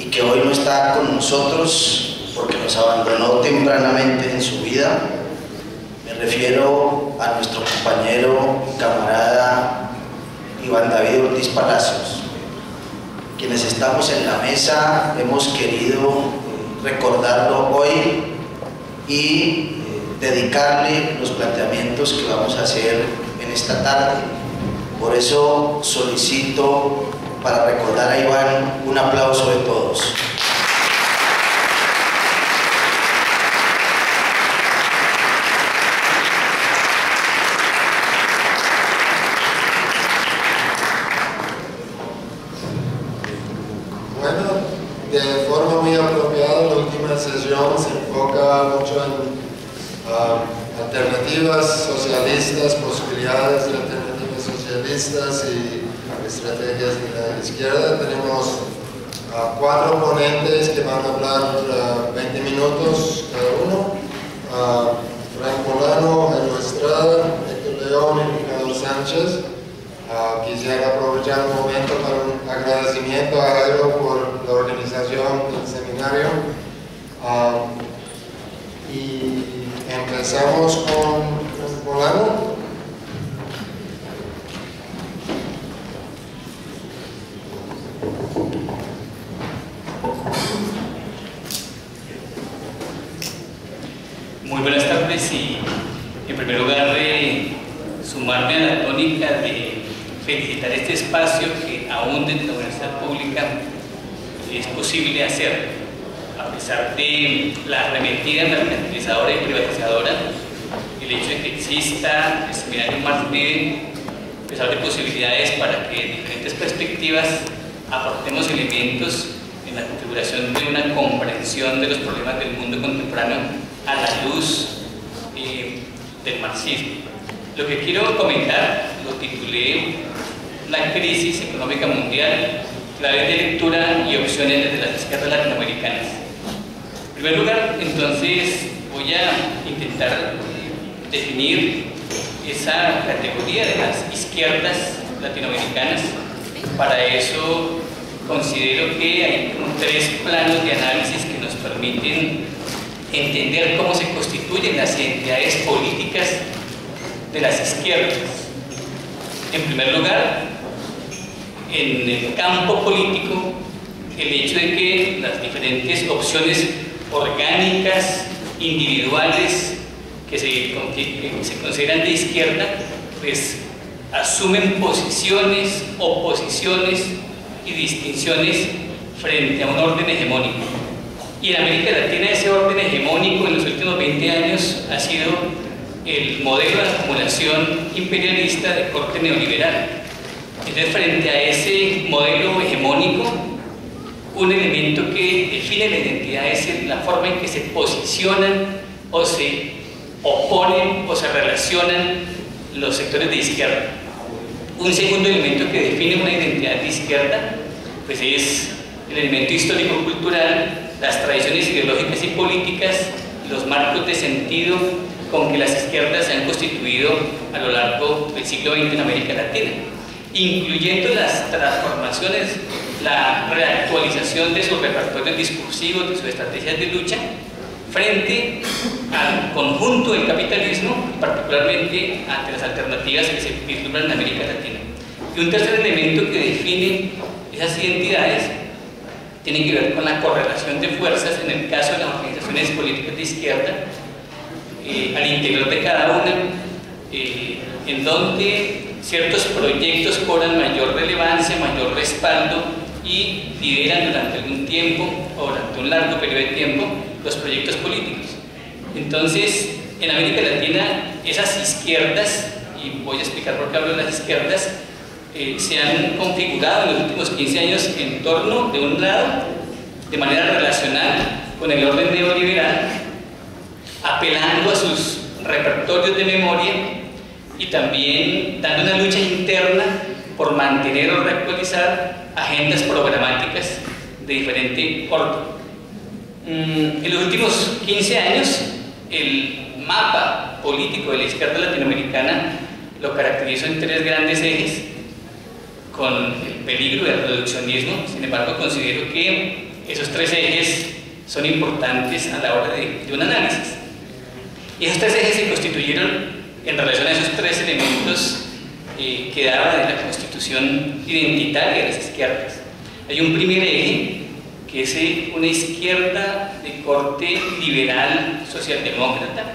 y que hoy no está con nosotros porque nos abandonó tempranamente en su vida. Me refiero a nuestro compañero y camarada Iván David Ortiz Palacios. Quienes estamos en la mesa hemos querido recordarlo hoy y dedicarle los planteamientos que vamos a hacer en esta tarde. Por eso solicito, para recordar a Iván, un aplauso de todos. Bueno, de forma muy apropiada, la última sesión se enfoca mucho en alternativas socialistas, posibilidades de alternativas socialistas y estrategias de la izquierda. Tenemos 4 ponentes que van a hablar 20 minutos cada uno. Frank Molano, Jairo Estrada, Héctor León y Ricardo Sánchez. Quisiera aprovechar un momento para un agradecimiento a Jairo por la organización del seminario. Y empezamos con Molano. Muy buenas tardes y en primer lugar sumarme a la tónica de felicitar este espacio que aún desde la Universidad Pública es posible hacer, a pesar de la arremetida mercantilizadora y privatizadora, el hecho de que exista el seminario Martínez, a pesar de posibilidades para que en diferentes perspectivas aportemos elementos en la configuración de una comprensión de los problemas del mundo contemporáneo a la luz del marxismo. Lo que quiero comentar lo titulé La crisis económica mundial, claves de lectura y opciones desde las izquierdas latinoamericanas. En primer lugar, entonces, voy a intentar definir esa categoría de las izquierdas latinoamericanas. Para eso considero que hay como 3 planos de análisis que nos permiten entender cómo se constituyen las identidades políticas de las izquierdas. En primer lugar, en el campo político, el hecho de que las diferentes opciones orgánicas, individuales, que se consideran de izquierda, pues asumen posiciones, oposiciones y distinciones frente a un orden hegemónico. Y en América Latina ese orden hegemónico en los últimos 20 años ha sido el modelo de acumulación imperialista de corte neoliberal. Entonces, frente a ese modelo hegemónico, un elemento que define la identidad es la forma en que se posicionan o se oponen o se relacionan los sectores de izquierda. Un segundo elemento que define una identidad de izquierda pues es el elemento histórico-cultural, las tradiciones ideológicas y políticas, los marcos de sentido con que las izquierdas se han constituido a lo largo del siglo XX en América Latina, incluyendo las transformaciones, la reactualización de sus repertorios discursivos, de sus estrategias de lucha, frente al conjunto del capitalismo, particularmente ante las alternativas que se vislumbran en América Latina. Y un tercer elemento que define esas identidades tiene que ver con la correlación de fuerzas en el caso de las organizaciones políticas de izquierda, al interior de cada una, en donde ciertos proyectos cobran mayor relevancia, mayor respaldo y lideran durante algún tiempo o durante un largo periodo de tiempo los proyectos políticos. Entonces, en América Latina, esas izquierdas, y voy a explicar por qué hablo de las izquierdas, se han configurado en los últimos 15 años en torno, de un lado, de manera relacional con el orden neoliberal, apelando a sus repertorios de memoria y también dando una lucha interna por mantener o reactualizar agendas programáticas de diferente orden. En los últimos 15 años, el mapa político de la izquierda latinoamericana lo caracterizo en 3 grandes ejes, con el peligro del reduccionismo. Sin embargo, considero que esos tres ejes son importantes a la hora de un análisis. Y esos tres ejes se constituyeron en relación a esos tres elementos que daba de la constitución identitaria de las izquierdas. Hay un primer eje, que es una izquierda de corte liberal socialdemócrata,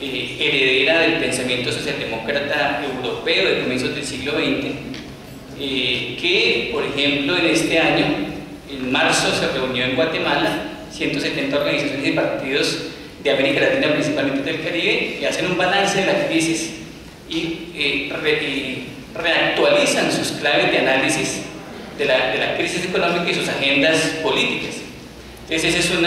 heredera del pensamiento socialdemócrata europeo de comienzos del siglo XX, que, por ejemplo, en este año, en marzo, se reunió en Guatemala 170 organizaciones y partidos de América Latina, principalmente del Caribe, que hacen un balance de la crisis y reactualizan sus claves de análisis de la crisis económica y sus agendas políticas. Entonces ese es un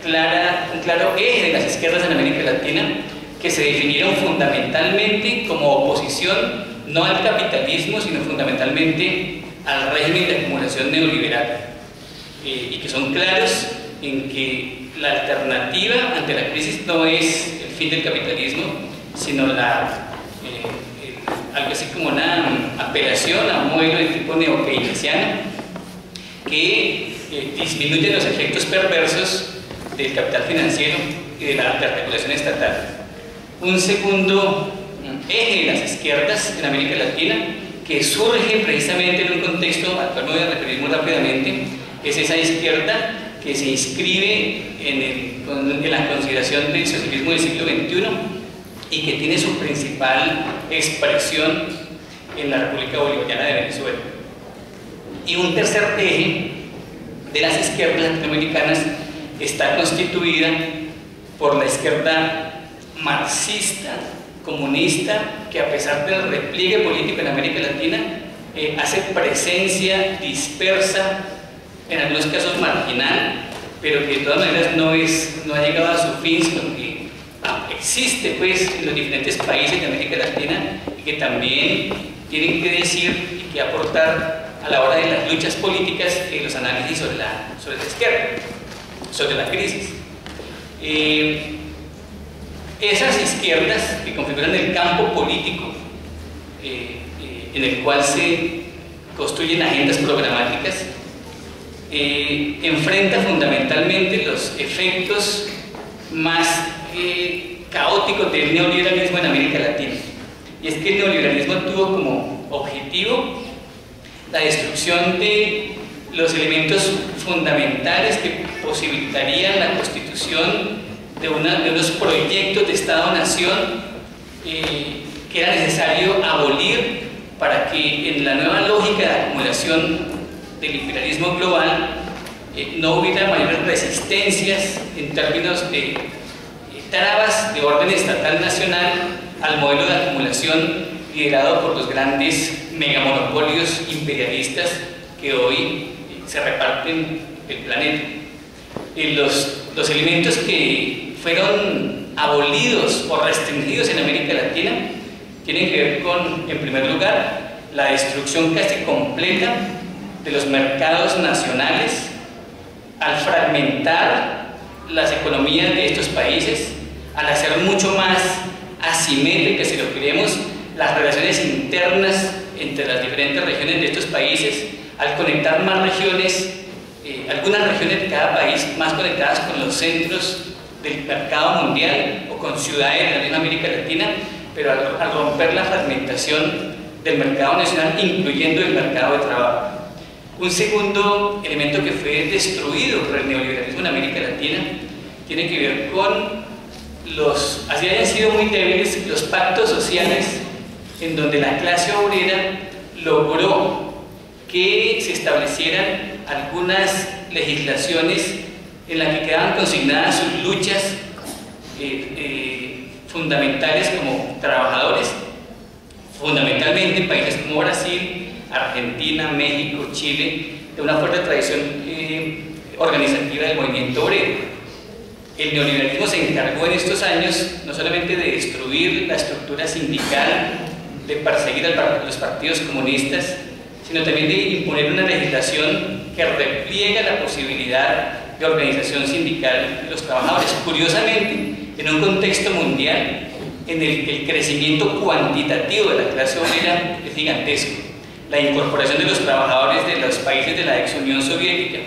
claro eje de las izquierdas en América Latina, que se definieron fundamentalmente como oposición no al capitalismo, sino fundamentalmente al régimen de acumulación neoliberal, y que son claros en que la alternativa ante la crisis no es el fin del capitalismo, sino algo así como una apelación a un modelo de tipo neo-keynesiano que disminuye los efectos perversos del capital financiero y de la regulación estatal. Un segundo eje de las izquierdas en América Latina, que surge precisamente en un contexto al cual me voy a referir muy rápidamente, es esa izquierda que se inscribe en la consideración del socialismo del siglo XXI y que tiene su principal expresión en la República Bolivariana de Venezuela. Y un tercer eje de las izquierdas latinoamericanas está constituida por la izquierda marxista, comunista, que a pesar del repliegue político en América Latina, hace presencia dispersa, en algunos casos marginal, pero que de todas maneras no ha llegado a su fin, sino que existe pues en los diferentes países de América Latina y que también tienen que decir y que aportar a la hora de las luchas políticas y los análisis sobre la izquierda, sobre la crisis. Esas izquierdas que configuran el campo político en el cual se construyen agendas programáticas enfrenta fundamentalmente los efectos más caóticos del neoliberalismo en América Latina. Y es que el neoliberalismo tuvo como objetivo la destrucción de los elementos fundamentales que posibilitarían la constitución de unos proyectos de Estado-Nación que era necesario abolir para que en la nueva lógica de acumulación del imperialismo global no hubiera mayores resistencias en términos de trabas de orden estatal nacional al modelo de acumulación liderado por los grandes megamonopolios imperialistas que hoy se reparten el planeta. Los elementos que fueron abolidos o restringidos en América Latina tienen que ver con, en primer lugar, la destrucción casi completa de los mercados nacionales al fragmentar las economías de estos países, al hacer mucho más asimétricas, si lo queremos, las relaciones internas entre las diferentes regiones de estos países, al conectar más regiones, algunas regiones de cada país más conectadas con los centros del mercado mundial o con ciudades de la misma América Latina, pero al romper la fragmentación del mercado nacional, incluyendo el mercado de trabajo. Un segundo elemento que fue destruido por el neoliberalismo en América Latina tiene que ver con así hayan sido muy débiles, los pactos sociales en donde la clase obrera logró que se establecieran algunas legislaciones en las que quedaban consignadas sus luchas fundamentales como trabajadores, fundamentalmente en países como Brasil, Argentina, México, Chile, de una fuerte tradición organizativa del movimiento obrero. El neoliberalismo se encargó en estos años no solamente de destruir la estructura sindical, de perseguir a los partidos comunistas, sino también de imponer una legislación que repliega la posibilidad de organización sindical de los trabajadores. Curiosamente, en un contexto mundial en el que el crecimiento cuantitativo de la clase obrera es gigantesco, la incorporación de los trabajadores de los países de la ex Unión Soviética